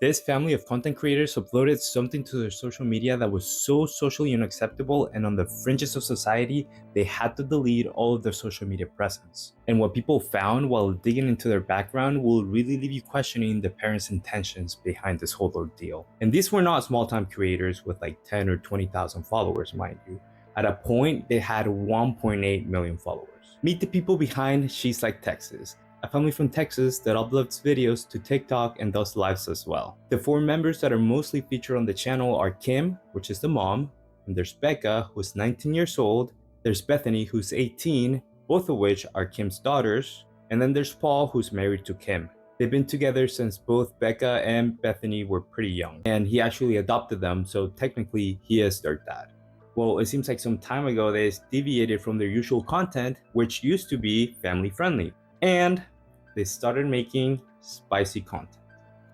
This family of content creators uploaded something to their social media that was so socially unacceptable and on the fringes of society, they had to delete all of their social media presence. And what people found while digging into their background will really leave you questioning the parents' intentions behind this whole ordeal. And these were not small-time creators with like 10 or 20,000 followers, mind you. At a point, they had 1.8 million followers. Meet the people behind She's Like Texas, a family from Texas that uploads videos to TikTok and does lives as well. The four members that are mostly featured on the channel are Kim, which is the mom, and there's Becca, who's 19 years old, there's Bethany, who's 18, both of which are Kim's daughters, and then there's Paul, who's married to Kim. They've been together since both Becca and Bethany were pretty young, and he actually adopted them, so technically he is their dad. Well, it seems like some time ago they deviated from their usual content, which used to be family friendly, and they started making spicy content.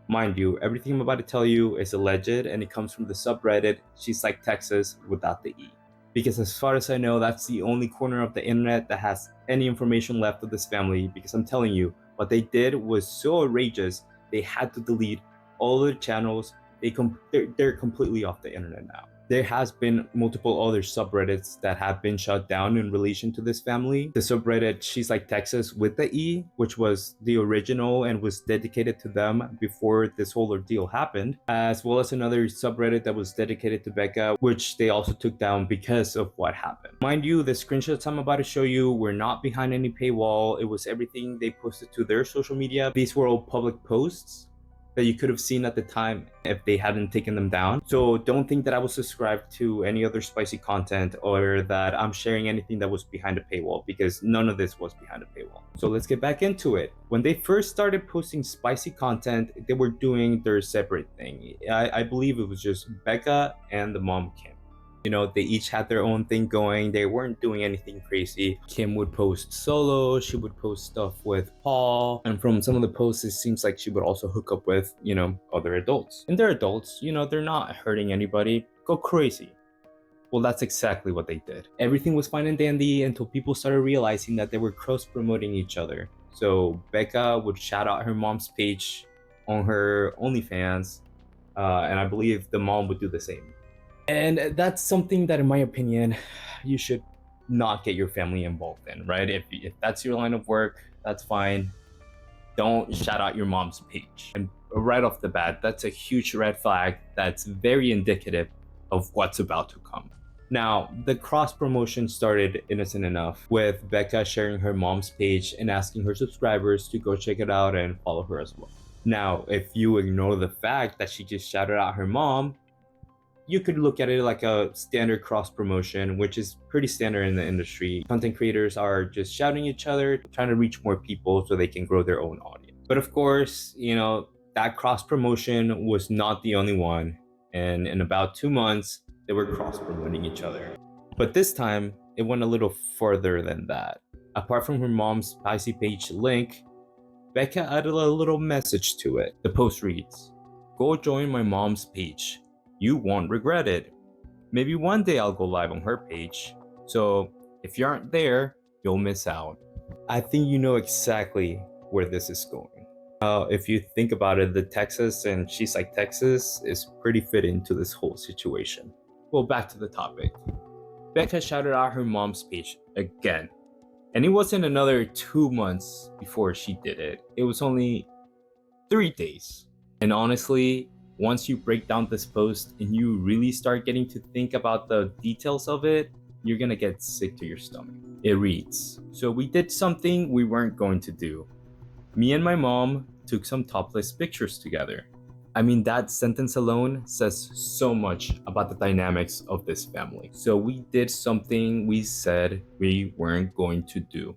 Mind you, everything I'm about to tell you is alleged and it comes from the subreddit She's Like Texas without the E. Because as far as I know, that's the only corner of the internet that has any information left of this family, because I'm telling you, what they did was so outrageous, they had to delete all their channels. They're completely off the internet now. There has been multiple other subreddits that have been shut down in relation to this family. The subreddit She's Like Texas with the E, which was the original and was dedicated to them before this whole ordeal happened, as well as another subreddit that was dedicated to Becca, which they also took down because of what happened. Mind you, the screenshots I'm about to show you were not behind any paywall. It was everything they posted to their social media. These were all public posts that you could have seen at the time if they hadn't taken them down. So don't think that I was subscribed to any other spicy content or that I'm sharing anything that was behind a paywall, because none of this was behind a paywall. So let's get back into it. When they first started posting spicy content, they were doing their separate thing. I believe it was just Becca and the mom, Kim. You know, they each had their own thing going. They weren't doing anything crazy. Kim would post solo, she would post stuff with Paul, and from some of the posts it seems like she would also hook up with, you know, other adults. And they're adults, you know, they're not hurting anybody. Go crazy. Well, that's exactly what they did. Everything was fine and dandy until people started realizing that they were cross-promoting each other. So Becca would shout out her mom's page on her OnlyFans, and I believe the mom would do the same. And that's something that, in my opinion, you should not get your family involved in, right? If that's your line of work, that's fine. Don't shout out your mom's page. And right off the bat, that's a huge red flag that's very indicative of what's about to come. Now, the cross promotion started innocent enough, with Becca sharing her mom's page and asking her subscribers to go check it out and follow her as well. Now, if you ignore the fact that she just shouted out her mom, you could look at it like a standard cross promotion, which is pretty standard in the industry. Content creators are just shouting each other, trying to reach more people so they can grow their own audience. But of course, you know, that cross promotion was not the only one. And in about 2 months, they were cross promoting each other. But this time, it went a little further than that. Apart from her mom's spicy page link, Becca added a little message to it. The post reads, "Go join my mom's page. You won't regret it. Maybe one day I'll go live on her page. So if you aren't there, you'll miss out." I think you know exactly where this is going. If you think about it, the Texas and She's Like Texas is pretty fit into this whole situation. Well, back to the topic. Becca shouted out her mom's page again. And it wasn't another 2 months before she did it. It was only 3 days. And honestly, once you break down this post and you really start getting to think about the details of it, you're gonna get sick to your stomach. It reads, "So we did something we weren't going to do. Me and my mom took some topless pictures together." I mean, that sentence alone says so much about the dynamics of this family. So we did something we said we weren't going to do.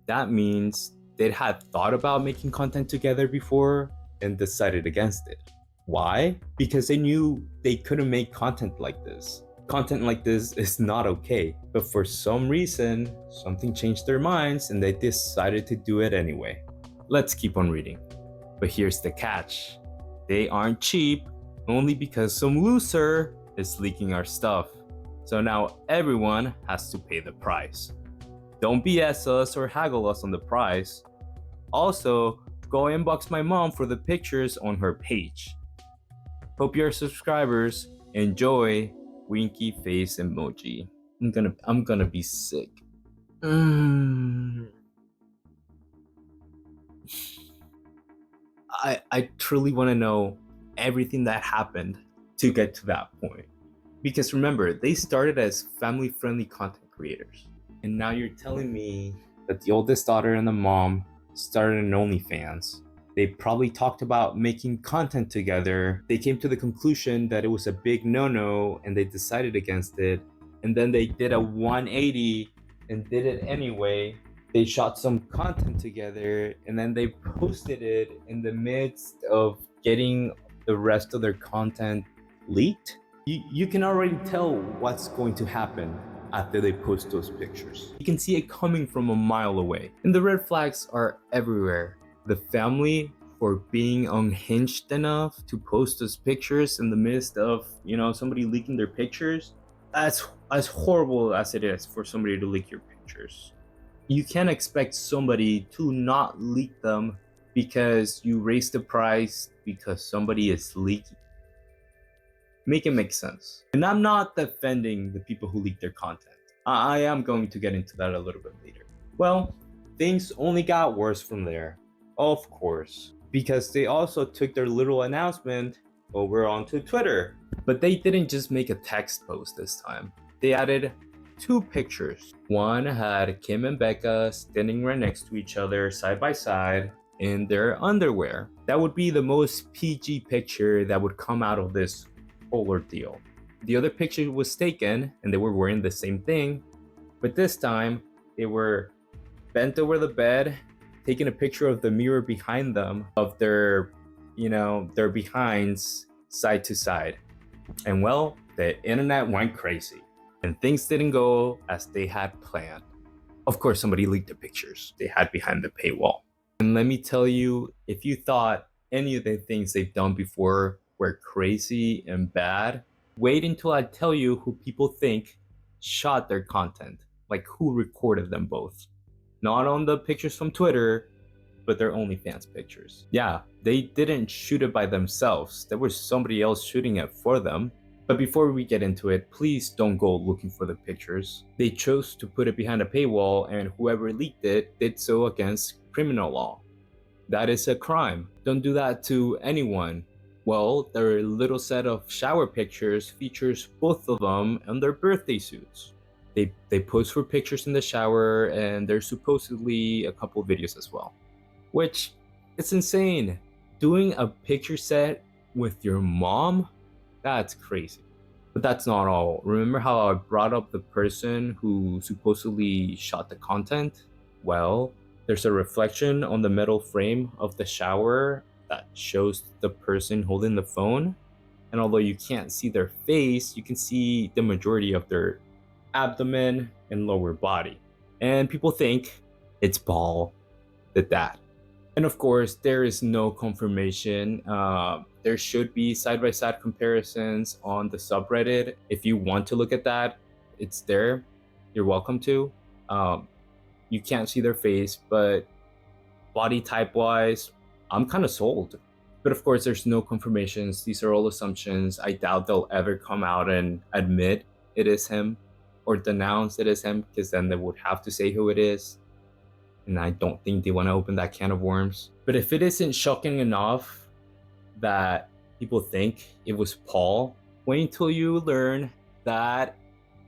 That means they had thought about making content together before and decided against it. Why? Because they knew they couldn't make content like this. Content like this is not okay. But for some reason, something changed their minds and they decided to do it anyway. Let's keep on reading. But here's the catch. They aren't cheap only because some loser is leaking our stuff. So now everyone has to pay the price. Don't BS us or haggle us on the price. Also, go inbox my mom for the pictures on her page. Hope you're subscribers. Enjoy. Winky face emoji. I'm gonna be sick. I truly want to know everything that happened to get to that point. Because remember, they started as family-friendly content creators. And now you're telling me that the oldest daughter and the mom started an OnlyFans. They probably talked about making content together. They came to the conclusion that it was a big no-no and they decided against it. And then they did a 180 and did it anyway. They shot some content together and then they posted it in the midst of getting the rest of their content leaked. You can already tell what's going to happen after they post those pictures. You can see it coming from a mile away. And the red flags are everywhere. The family for being unhinged enough to post those pictures in the midst of, somebody leaking their pictures. That's as horrible as it is for somebody to leak your pictures. You can't expect somebody to not leak them because you raise the price because somebody is leaking. Make it make sense. And I'm not defending the people who leak their content. I am going to get into that a little bit later. Well, things only got worse from there. Of course. Because they also took their little announcement over onto Twitter. But they didn't just make a text post this time. They added 2 pictures. One had Kim and Becca standing right next to each other side by side in their underwear. That would be the most PG picture that would come out of this whole ordeal. The other picture was taken and they were wearing the same thing, but this time they were bent over the bed, taking a picture of the mirror behind them, of their behinds side to side. And well, the internet went crazy and things didn't go as they had planned. Of course, somebody leaked the pictures they had behind the paywall. And let me tell you, if you thought any of the things they've done before were crazy and bad, wait until I tell you who people think shot their content, like who recorded them both. Not on the pictures from Twitter, but their OnlyFans pictures. Yeah, they didn't shoot it by themselves. There was somebody else shooting it for them. But before we get into it, please don't go looking for the pictures. They chose to put it behind a paywall, and whoever leaked it did so against criminal law. That is a crime. Don't do that to anyone. Well, their little set of shower pictures features both of them in their birthday suits. They pose for pictures in the shower, and there's supposedly a couple videos as well. Which, it's insane. Doing a picture set with your mom? That's crazy. But that's not all. Remember how I brought up the person who supposedly shot the content? Well, there's a reflection on the metal frame of the shower that shows the person holding the phone. And although you can't see their face, you can see the majority of their abdomen and lower body. And people think it's Paul did that. And of course, there is no confirmation. There should be side-by-side comparisons on the subreddit. If you want to look at that, it's there. You're welcome to. You can't see their face, but body type-wise, I'm kind of sold. But of course, there's no confirmations. These are all assumptions. I doubt they'll ever come out and admit it is him or denounce it is him, because then they would have to say who it is. And I don't think they want to open that can of worms. But if it isn't shocking enough that people think it was Paul, wait until you learn that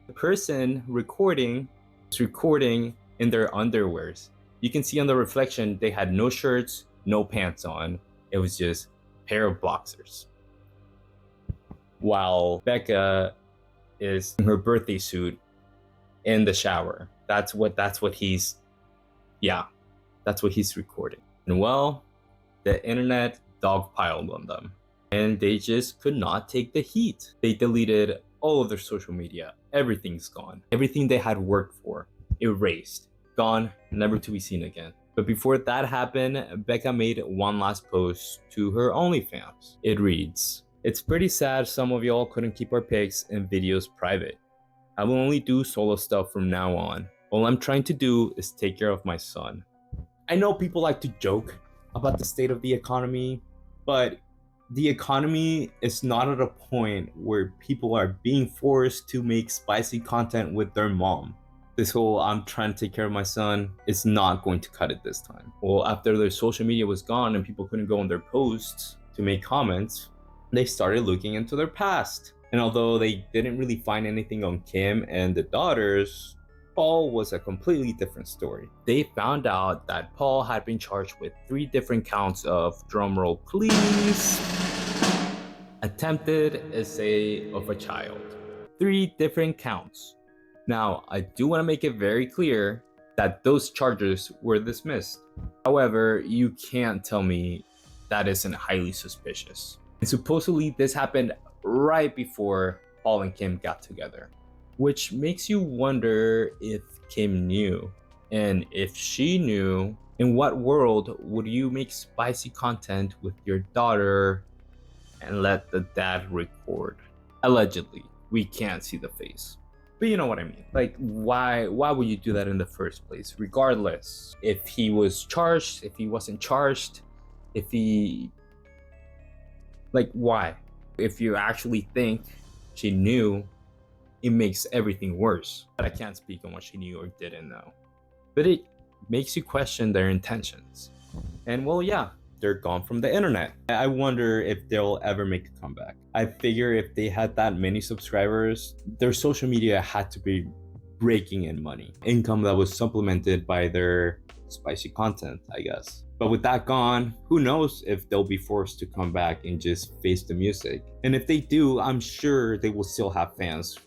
the person recording was recording in their underwears. You can see on the reflection, they had no shirts, no pants on. It was just a pair of boxers. While Becca is in her birthday suit in the shower. That's what he's recording. And well, the internet dogpiled on them. And they just could not take the heat. They deleted all of their social media. Everything's gone. Everything they had worked for, erased, gone, never to be seen again. But before that happened, Becca made one last post to her OnlyFans. It reads, "It's pretty sad some of y'all couldn't keep our pics and videos private. I will only do solo stuff from now on. All I'm trying to do is take care of my son." I know people like to joke about the state of the economy, but the economy is not at a point where people are being forced to make spicy content with their mom. This whole I'm trying to take care of my son is not going to cut it this time. Well, after their social media was gone and people couldn't go on their posts to make comments, they started looking into their past. And although they didn't really find anything on Kim and the daughters, Paul was a completely different story. They found out that Paul had been charged with 3 different counts of, drumroll please, attempted essay of a child. 3 different counts. Now, I do want to make it very clear that those charges were dismissed. However, you can't tell me that isn't highly suspicious. And supposedly this happened right before Paul and Kim got together, which makes you wonder if Kim knew. And if she knew, in what world would you make spicy content with your daughter and let the dad record? Allegedly, we can't see the face. But you know what I mean. Like, why would you do that in the first place? Regardless, if he was charged, if he wasn't charged, if he... Like, why? If you actually think she knew, it makes everything worse. But I can't speak on what she knew or didn't know. But it makes you question their intentions. And well, yeah, they're gone from the internet. I wonder if they'll ever make a comeback. I figure if they had that many subscribers, their social media had to be raking in money. Income that was supplemented by their spicy content, I guess. But with that gone, who knows if they'll be forced to come back and just face the music. And if they do, I'm sure they will still have fans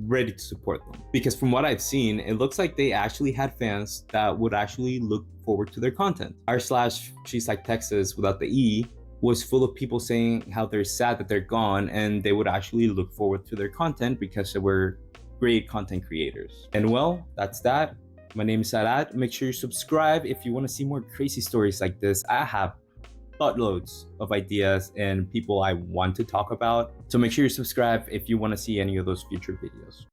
ready to support them. Because from what I've seen, it looks like they actually had fans that would actually look forward to their content. r/She's Like Texas without the E was full of people saying how they're sad that they're gone and they would actually look forward to their content because they were great content creators. And well, that's that. My name is Sarat. Make sure you subscribe if you want to see more crazy stories like this. I have buttloads of ideas and people I want to talk about. So make sure you subscribe if you want to see any of those future videos.